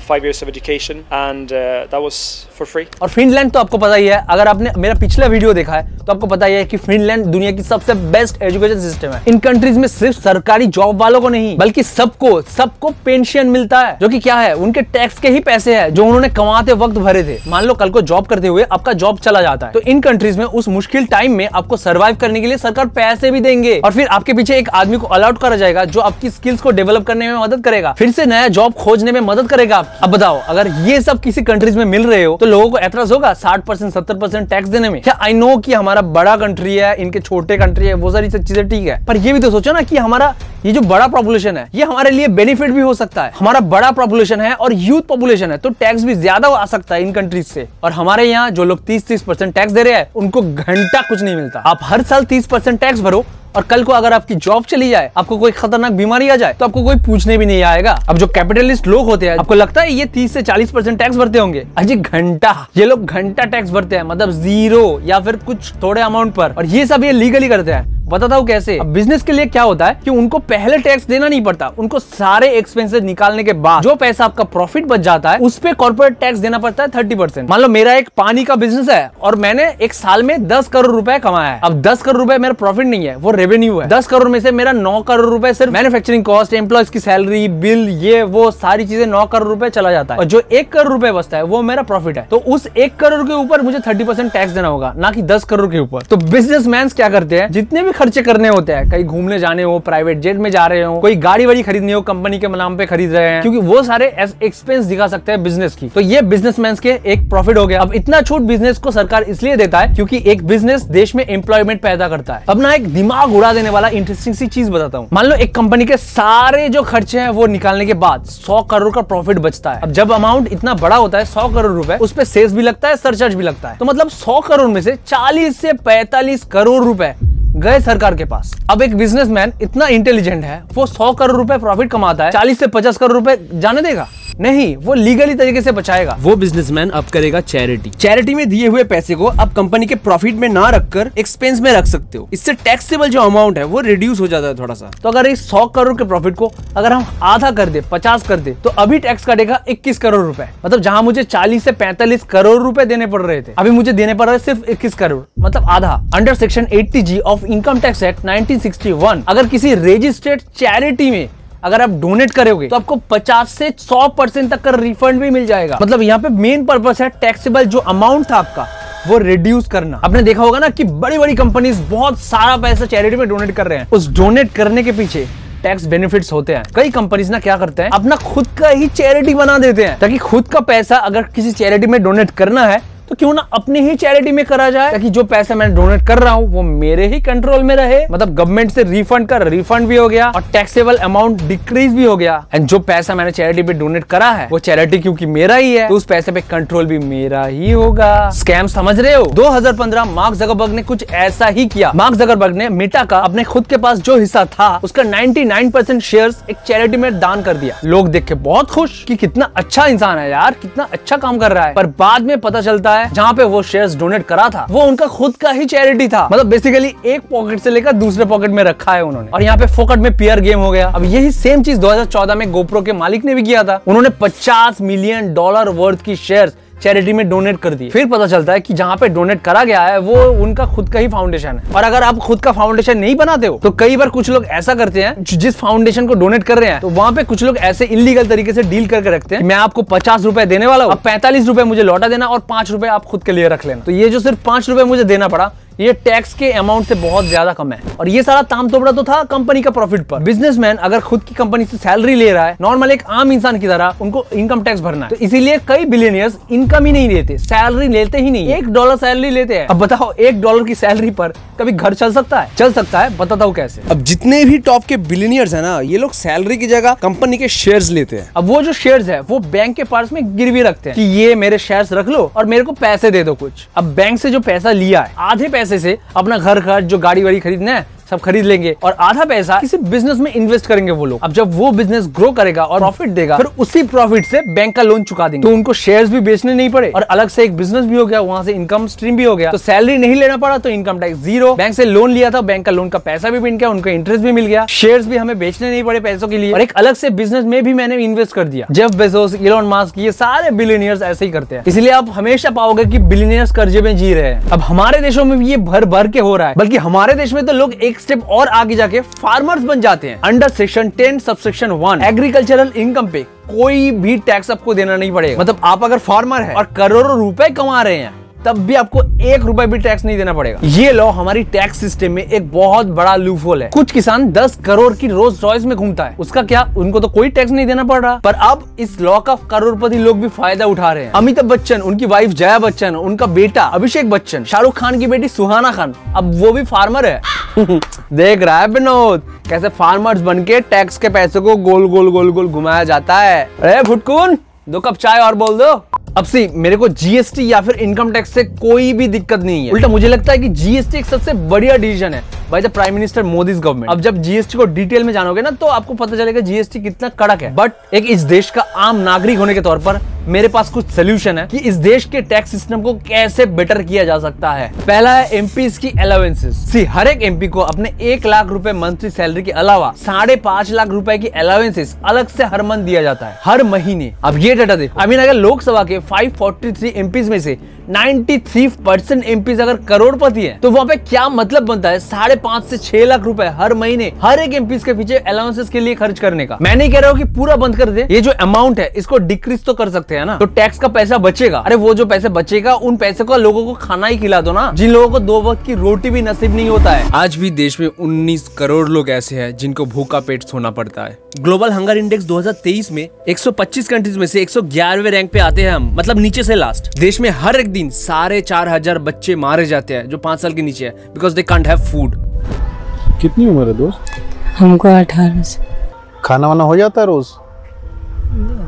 5 years of education, and that was for free. और Finland तो आपको पता ही है, अगर आपने मेरा पिछला वीडियो देखा है तो आपको पता ही है कि फिनलैंड दुनिया की सबसे बेस्ट एजुकेशन सिस्टम है। इन कंट्रीज में सिर्फ सरकारी जॉब वालों को नहीं बल्कि सबको पेंशन मिलता है, जो कि क्या है, उनके टैक्स के ही पैसे है जो उन्होंने कमाते वक्त भरे थे। मान लो कल को जॉब करते हुए आपका जॉब चला जाता है, तो इन कंट्रीज में उस मुश्किल टाइम में आपको सर्वाइव करने के लिए सरकार पैसे भी देंगे, और फिर आपके पीछे एक आदमी को अलॉट करा जाएगा जो आपकी स्किल्स को डेवलप करने में मदद करेगा, फिर से नया जॉब खोजने में मदद करेगा। अब बताओ अगर ये सब किसी कंट्रीज में मिल रहे हो तो लोगों को एतराज होगा 60% 70% टैक्स देने में? क्या आई नो कि हमारा बड़ा कंट्री है, इनके छोटे कंट्री है, वो सारी चीजें ठीक है, पर ये भी तो सोचो ना कि हमारा ये जो बड़ा पॉपुलेशन है ये हमारे लिए बेनिफिट भी हो सकता है। हमारा बड़ा पॉपुलेशन है और यूथ पॉपुलेशन है, तो टैक्स भी ज्यादा आ सकता है इन कंट्रीज से। और हमारे यहाँ जो लोग 30% टैक्स दे रहे हैं उनको घंटा कुछ नहीं मिलता। आप हर साल 30% टैक्स भरो और कल को अगर आपकी जॉब चली जाए, आपको कोई खतरनाक बीमारी आ जाए, तो आपको कोई पूछने भी नहीं आएगा। अब जो कैपिटलिस्ट लोग होते हैं, आपको लगता है ये 30 से 40% टैक्स भरते होंगे? अजी घंटा, ये लोग घंटा टैक्स भरते हैं, मतलब 0 या फिर कुछ थोड़े अमाउंट पर, और ये सब ये लीगली करते हैं। बताता हूँ कैसे। अब बिजनेस के लिए क्या होता है कि उनको पहले टैक्स देना नहीं पड़ता, उनको सारे एक्सपेंसेस निकालने के बाद जो पैसा आपका प्रॉफिट बच जाता है उस पे कॉर्पोरेट टैक्स देना पड़ता है 30%। मान लो मेरा एक पानी का बिजनेस है और मैंने एक साल में 10 करोड़ रुपए कमाया है। अब 10 करोड़ रुपए मेरा प्रॉफिट नहीं है, वो रेवेन्यू है। 10 करोड़ में से मेरा 9 करोड़ रुपए सिर्फ मैन्युफैक्चरिंग कॉस्ट, एम्प्लॉयज की सैलरी, बिल, ये वो सारी चीजें 9 करोड़ रुपए चला जाता है, और जो 1 करोड़ रुपए बचता है वो मेरा प्रॉफिट है। तो उस 1 करोड़ के ऊपर मुझे 30% टैक्स देना होगा, ना कि 10 करोड़ के ऊपर। तो बिजनेसमैन क्या करते हैं, जितने भी खर्चे करने होते हैं, कहीं घूमने जाने हो, प्राइवेट जेट में जा रहे हो, कोई गाड़ी वाड़ी खरीदनी हो, कंपनी के नाम पे खरीद रहे हैं, क्योंकि वो सारे एक्सपेंस दिखा सकते हैं बिजनेस की, तो ये बिजनेसमैन के एक प्रॉफिट हो गया। अब इतना छूट बिजनेस को सरकार इसलिए देता है क्योंकि एक बिजनेस देश में एम्प्लॉयमेंट पैदा करता है। अब ना एक दिमाग उड़ा देने वाला इंटरेस्टिंग सी चीज बताता हूँ। मान लो एक कंपनी के सारे जो खर्चे हैं वो निकालने के बाद 100 करोड़ का प्रॉफिट बचता है। अब जब अमाउंट इतना बड़ा होता है 100 करोड़ रुपए, उस पे सेस भी लगता है, सरचार्ज भी लगता है, तो मतलब 100 करोड़ में से 40 से 45 करोड़ रुपए गए सरकार के पास। अब एक बिजनेसमैन इतना इंटेलिजेंट है, वो 100 करोड़ रुपए प्रॉफिट कमाता है, 40 से 50 करोड़ रुपए जाने देगा? नहीं, वो लीगली तरीके से बचाएगा। वो बिजनेसमैन अब करेगा चैरिटी। चैरिटी में दिए हुए पैसे को अब कंपनी के प्रॉफिट में ना रखकर एक्सपेंस में रख सकते हो। इससे टैक्सेबल जो अमाउंट है वो रिड्यूस हो जाता है थोड़ा सा। तो अगर इस 100 करोड़ के प्रॉफिट को अगर हम आधा कर दे, 50 कर दे, तो अभी टैक्स काटेगा 21 करोड़ रुपए। मतलब जहां मुझे 40 से 45 करोड़ रुपए देने पड़ रहे थे, अभी मुझे देने पड़ रहे सिर्फ 21 करोड़, मतलब आधा। Under section 80G of income tax act 1961 अगर किसी रजिस्टर्ड चैरिटी में अगर आप डोनेट करोगे तो आपको 50 से 100% तक का रिफंड भी मिल जाएगा। मतलब यहाँ पे मेन पर्पस है टैक्सेबल जो अमाउंट था आपका वो रिड्यूस करना। आपने देखा होगा ना कि बड़ी बड़ी कंपनीज बहुत सारा पैसा चैरिटी में डोनेट कर रहे हैं। उस डोनेट करने के पीछे टैक्स बेनिफिट्स होते हैं। कई कंपनीज ना क्या करते हैं, अपना खुद का ही चैरिटी बना देते हैं, ताकि खुद का पैसा अगर किसी चैरिटी में डोनेट करना है तो क्यों ना अपनी ही चैरिटी में करा जाए, ताकि जो पैसा मैं डोनेट कर रहा हूँ वो मेरे ही कंट्रोल में रहे। मतलब गवर्नमेंट से रिफंड का रिफंड भी हो गया और टैक्सेबल अमाउंट डिक्रीज भी हो गया। एंड जो पैसा मैंने चैरिटी पे डोनेट करा है वो चैरिटी क्योंकि मेरा ही है तो उस पैसे पे कंट्रोल भी मेरा ही होगा। स्कैम समझ रहे हो? 2015 मार्क जकरबर्ग ने कुछ ऐसा ही किया। मार्क जकरबर्ग ने मेटा का अपने खुद के पास जो हिस्सा था उसका 99% शेयर्स एक चैरिटी में दान कर दिया। लोग देख के बहुत खुश कि कितना अच्छा इंसान है यार, कितना अच्छा काम कर रहा है। पर बाद में पता चलता है जहाँ पे वो शेयर्स डोनेट करा था वो उनका खुद का ही चैरिटी था। मतलब बेसिकली एक पॉकेट से लेकर दूसरे पॉकेट में रखा है उन्होंने, और यहाँ पे फोकट में पीआर गेम हो गया। अब यही सेम चीज 2014 में गोप्रो के मालिक ने भी किया था। उन्होंने $50 मिलियन वर्थ की शेयर्स चैरिटी में डोनेट कर दिए। फिर पता चलता है कि जहाँ पे डोनेट करा गया है वो उनका खुद का ही फाउंडेशन है। और अगर आप खुद का फाउंडेशन नहीं बनाते हो तो कई बार कुछ लोग ऐसा करते हैं, जिस फाउंडेशन को डोनेट कर रहे हैं तो वहाँ पे कुछ लोग ऐसे इलीगल तरीके से डील करके रखते हैं, मैं आपको 50 रुपए देने वाला हूँ, अब 45 रुपए मुझे लौटा देना और 5 रुपए आप खुद के लिए रख लेना। तो ये जो सिर्फ 5 रुपए मुझे देना पड़ा ये टैक्स के अमाउंट से बहुत ज्यादा कम है। और ये सारा ताम तोबड़ा तो था कंपनी का प्रॉफिट पर। बिजनेसमैन अगर खुद की कंपनी से सैलरी ले रहा है, नॉर्मल एक आम इंसान की तरह उनको इनकम टैक्स भरना है। तो इसीलिए कई बिलियनियर्स इनकम ही नहीं लेते, सैलरी लेते ही नहीं, $1 सैलरी लेते हैं। अब बताओ $1 की सैलरी पर कभी घर चल सकता है? चल सकता है, बताता हूँ कैसे। अब जितने भी टॉप के बिलियनियर्स है ना, ये लोग सैलरी की जगह कंपनी के शेयर्स लेते हैं। अब वो जो शेयर्स है वो बैंक के पास में गिरवी रखते हैं कि ये मेरे शेयर्स रख लो और मेरे को पैसे दे दो कुछ। अब बैंक से जो पैसा लिया है आधे पैसे से अपना घर खर्च जो गाड़ी वाड़ी खरीदना है सब खरीद लेंगे और आधा पैसा किसी बिजनेस में इन्वेस्ट करेंगे वो लोग। अब जब वो बिजनेस ग्रो करेगा और प्रॉफिट देगा फिर उसी प्रॉफिट से बैंक का लोन चुका देंगे, तो उनको शेयर्स भी बेचने नहीं पड़े और अलग से एक बिजनेस भी हो गया, वहां से इनकम स्ट्रीम भी हो गया। तो सैलरी नहीं लेना पड़ा तो इनकम टैक्स 0, बैंक से लोन लिया था, बैंक का लोन का पैसा भी मिल गया, उनको इंटरेस्ट भी मिल गया, शेयर्स भी हमें बेचने नहीं पड़े पैसों के लिए, और एक अलग से बिजनेस में भी मैंने इन्वेस्ट कर दिया। जेफ बेजोस, इलॉन मस्क, ये सारे बिलियनियर्स ऐसे ही करते हैं। इसलिए आप हमेशा पाओगे कि बिलियनियर्स कर्जे में जी रहे हैं। अब हमारे देशों में भी ये भर भर के हो रहा है, बल्कि हमारे देश में तो लोग एक स्टेप और आगे जाके फार्मर्स बन जाते हैं। Under section 10 subsection 1 agricultural income पे कोई भी टैक्स आपको देना नहीं पड़ेगा। मतलब आप अगर फार्मर है और करोड़ों रुपए कमा रहे हैं तब भी आपको 1 रुपए भी टैक्स नहीं देना पड़ेगा। ये लॉ हमारी टैक्स सिस्टम में एक बहुत बड़ा लूपहोल है। कुछ किसान 10 करोड़ की रोल्स रॉयस में घूमता है, उसका क्या, उनको तो कोई टैक्स नहीं देना पड़ रहा। पर अब इस लॉ का करोड़पति लोग भी फायदा उठा रहे हैं। अमिताभ बच्चन, उनकी वाइफ जया बच्चन, उनका बेटा अभिषेक बच्चन, शाहरुख खान की बेटी सुहाना खान, अब वो भी फार्मर है। देख रहा है विनोद कैसे फार्मर्स बनके टैक्स के पैसे को गोल गोल गोल गोल घुमाया जाता है। अरे फुटकून 2 कप चाय और बोल दो। अब सी मेरे को जीएसटी या फिर इनकम टैक्स से कोई भी दिक्कत नहीं है। उल्टा मुझे लगता है कि जीएसटी एक सबसे बढ़िया डिसीजन है by the prime minister Modi government. अब जब जीएसटी को डिटेल में जानोगे ना तो आपको पता चलेगा जीएसटी कितना कड़क है। बट एक इस देश का आम नागरिक होने के तौर पर मेरे पास कुछ सोल्यूशन है कि इस देश के टैक्स सिस्टम को कैसे बेटर किया जा सकता है। पहला है एमपीज की अलाउंसेस। सी हर एक एमपी को अपने 1 लाख रुपए मंथली सैलरी के अलावा 5.5 लाख रुपए की अलाउंसेस अलग से हर मंथ दिया जाता है, हर महीने। अब ये डाटा देखो, अगर लोकसभा के 543 एमपीज में से 93% एमपीज अगर करोड़पति है तो वहाँ पे क्या मतलब बनता है 5.5 से 6 लाख रुपए हर महीने हर एक एमपीज के पीछे अलाउंसेस के लिए खर्च करने का। मैं नहीं कह रहा हूँ कि पूरा बंद कर दे, ये जो अमाउंट है इसको डिक्रीज तो कर सकते हैं ना, तो टैक्स का पैसा बचेगा। अरे वो जो पैसे बचेगा उन पैसे को लोगों को खाना ही खिला दो ना, जिन लोगों को 2 वक्त की रोटी भी नसीब नहीं होता है। आज भी देश में 19 करोड़ लोग ऐसे हैं जिनको भूखा पेट सोना पड़ता है। ग्लोबल हंगर इंडेक्स 2023 में 125 कंट्रीज में से 111वें रैंक पे आते हैं हम, मतलब नीचे से लास्ट। देश में हर एक दिन 4,500 बच्चे मारे जाते हैं जो 5 साल के नीचे है, because they can't have food. कितनी उम्र है दोस्त? हमको 18 से। खाना वाना हो जाता है रोज?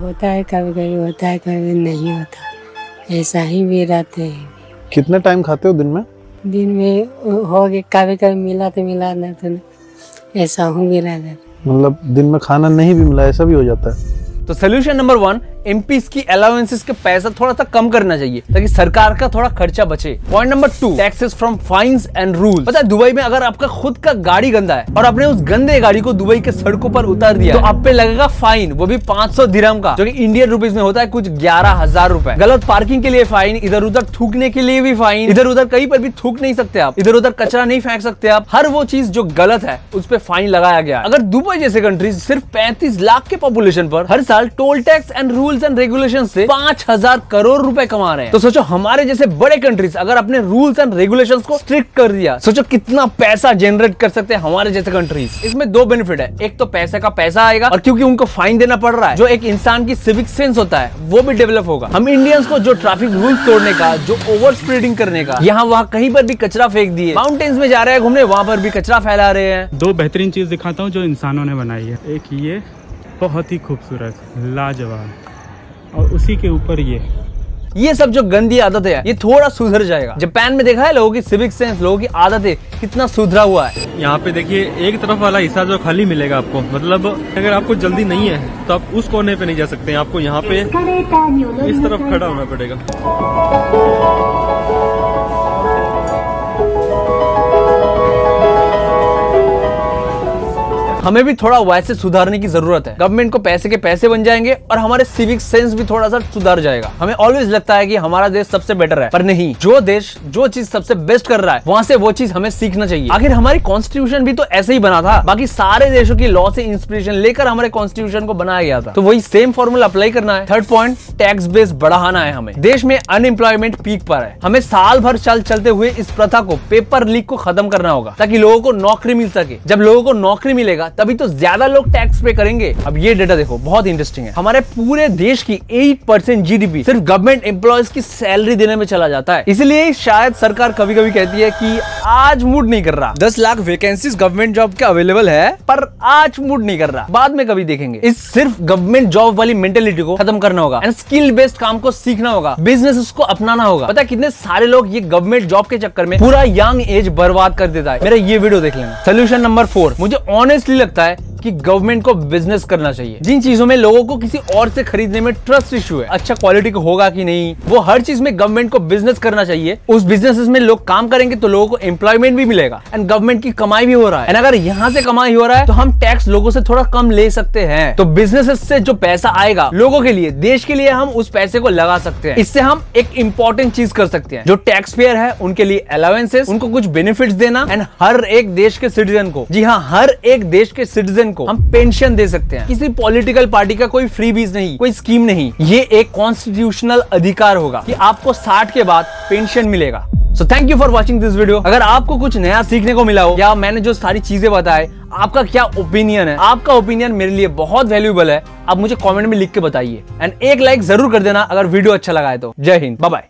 होता है, कभी कभी होता है, कभी नहीं होता, ऐसा ही भी रहते हैं। कितने टाइम खाते हो दिन में? दिन में हो गए, कभी कभी मिला तो मिला, नहीं तो ऐसा हो भी रह जाता। मतलब दिन में खाना नहीं भी मिला ऐसा भी हो जाता है? तो सोल्यूशन नंबर 1 एमपीज की अलाउंसेस के पैसा थोड़ा सा कम करना चाहिए ताकि सरकार का थोड़ा खर्चा बचे। Point number 2, taxes from fines and rules. पता है दुबई में अगर आपका खुद का गाड़ी गंदा है और आपने उस गंदे गाड़ी को दुबई के सड़कों पर उतार दिया तो आप पे लगेगा फाइन, वो भी 500 दिरहम का, जो कि इंडियन रुपीज में होता है कुछ 11,000 रुपए। गलत पार्किंग के लिए फाइन, इधर उधर थूकने के लिए भी फाइन, इधर उधर कहीं पर भी थूक नहीं सकते आप, इधर उधर कचरा नहीं फेंक सकते आप, हर वो चीज जो गलत है उस पे फाइन लगाया गया। अगर दुबई जैसे कंट्रीज सिर्फ 35 लाख के पॉपुलेशन पर हर साल toll tax and rules and regulation से 5,000 करोड़ रुपए कमा रहे हैं, तो सोचो हमारे जैसे बड़े कंट्रीज अगर अपने रूल्स एंड रेगुलेशंस को स्ट्रिक्ट कर दिया, सोचो कितना पैसा जनरेट कर सकते हैं हमारे जैसे कंट्रीज। इसमें दो बेनिफिट है, एक तो पैसे का पैसा आएगा और क्योंकि उनको फाइन देना पड़ रहा है, जो एक इंसान की सिविक सेंस होता है वो भी डेवलप होगा। हम इंडियंस को जो ट्रैफिक रूल्स तोड़ने का, जो ओवर स्पीडिंग करने का, यहाँ वहाँ कहीं पर भी कचरा फेंक दिए, माउंटेन्स में जा रहे हैं घूमने वहाँ पर भी कचरा फैला रहे हैं। दो बेहतरीन चीज दिखाता हूँ जो इंसानों ने बनाई है। एक ये बहुत ही खूबसूरत, लाजवाब, और उसी के ऊपर ये सब जो गंदी आदत है ये थोड़ा सुधर जाएगा। जापान में देखा है लोगों की सिविक सेंस, लोगों की आदतें कितना सुधरा हुआ है। यहाँ पे देखिए एक तरफ वाला हिस्सा जो खाली मिलेगा आपको, मतलब अगर आपको जल्दी नहीं है तो आप उस कोने पे नहीं जा सकते, आपको यहाँ पे इस तरफ खड़ा होना पड़ेगा। हमें भी थोड़ा वैसे सुधारने की जरूरत है। गवर्नमेंट को पैसे के पैसे बन जाएंगे और हमारे सिविक सेंस भी थोड़ा सा सुधार जाएगा। हमें ऑलवेज लगता है कि हमारा देश सबसे बेटर है, पर नहीं, जो देश जो चीज सबसे बेस्ट कर रहा है वहां से वो चीज हमें सीखना चाहिए। आखिर हमारी कॉन्स्टिट्यूशन भी तो ऐसे ही बना था, बाकी सारे देशों की लॉ से इंस्पिरेशन लेकर हमारे कॉन्स्टिट्यूशन को बनाया गया था, तो वही सेम फॉर्मूला अप्लाई करना है। थर्ड पॉइंट, टैक्स बेस बढ़ाना है हमें। देश में अनएम्प्लॉयमेंट पीक पर है, हमें साल भर चलते हुए इस प्रथा को, पेपर लीक को खत्म करना होगा ताकि लोगों को नौकरी मिल सके। जब लोगों को नौकरी मिलेगा तभी तो ज्यादा लोग टैक्स पे करेंगे। अब ये डेटा देखो, बहुत इंटरेस्टिंग है। हमारे पूरे देश की 8% जीडीपी सिर्फ गवर्नमेंट एम्प्लॉयज की सैलरी देने में चला जाता है। इसलिए शायद सरकार कभी कभी कहती है कि आज मूड नहीं कर रहा, 10 लाख वैकेंसीज गवर्नमेंट जॉब के अवेलेबल है पर आज मूड नहीं कर रहा, बाद में कभी देखेंगे। इस सिर्फ गवर्नमेंट जॉब वाली मेंटेलिटी को खत्म करना होगा एंड स्किल बेस्ड काम को सीखना होगा, बिजनेस को अपनाना होगा। पता है कितने सारे लोग ये गवर्नमेंट जॉब के चक्कर में पूरा यंग एज बर्बाद कर देता है। मेरा ये वीडियो देख लेना। सोल्यूशन नंबर 4, मुझे ऑनेस्टली लगता है कि गवर्नमेंट को बिजनेस करना चाहिए। जिन चीजों में लोगों को किसी और से खरीदने में ट्रस्ट इशू है, अच्छा क्वालिटी का होगा कि नहीं, वो हर चीज में गवर्नमेंट को बिजनेस करना चाहिए। उस बिजनेसेस में लोग काम करेंगे तो लोगों को एम्प्लॉयमेंट भी मिलेगा एंड गवर्नमेंट की कमाई भी हो रहा है। एंड अगर यहाँ से कमाई हो रहा है तो हम टैक्स लोगों से थोड़ा कम ले सकते हैं, तो बिजनेसेस से जो पैसा आएगा लोगों के लिए, देश के लिए, हम उस पैसे को लगा सकते हैं। इससे हम एक इंपॉर्टेंट चीज कर सकते हैं, जो टैक्स पेयर है उनके लिए अलाउंसेस, उनको कुछ बेनिफिट्स देना एंड हर एक देश के सिटीजन को, जी हाँ, हर एक देश के सिटीजन को हम पेंशन दे सकते हैं। किसी पॉलिटिकल पार्टी का कोई फ्रीबीज नहीं, कोई स्कीम नहीं, ये एक कॉन्स्टिट्यूशनल अधिकार होगा कि आपको 60 के बाद पेंशन मिलेगा। So thank you for watching this video. अगर आपको कुछ नया सीखने को मिला हो या मैंने जो सारी चीजें बताए, आपका क्या ओपिनियन है, आपका ओपिनियन मेरे लिए बहुत वैल्यूएबल है। आप मुझे कमेंट में लिख के बताइए एंड एक लाइक जरूर कर देना अगर वीडियो अच्छा लगा है तो। जय हिंद, बाय बाय।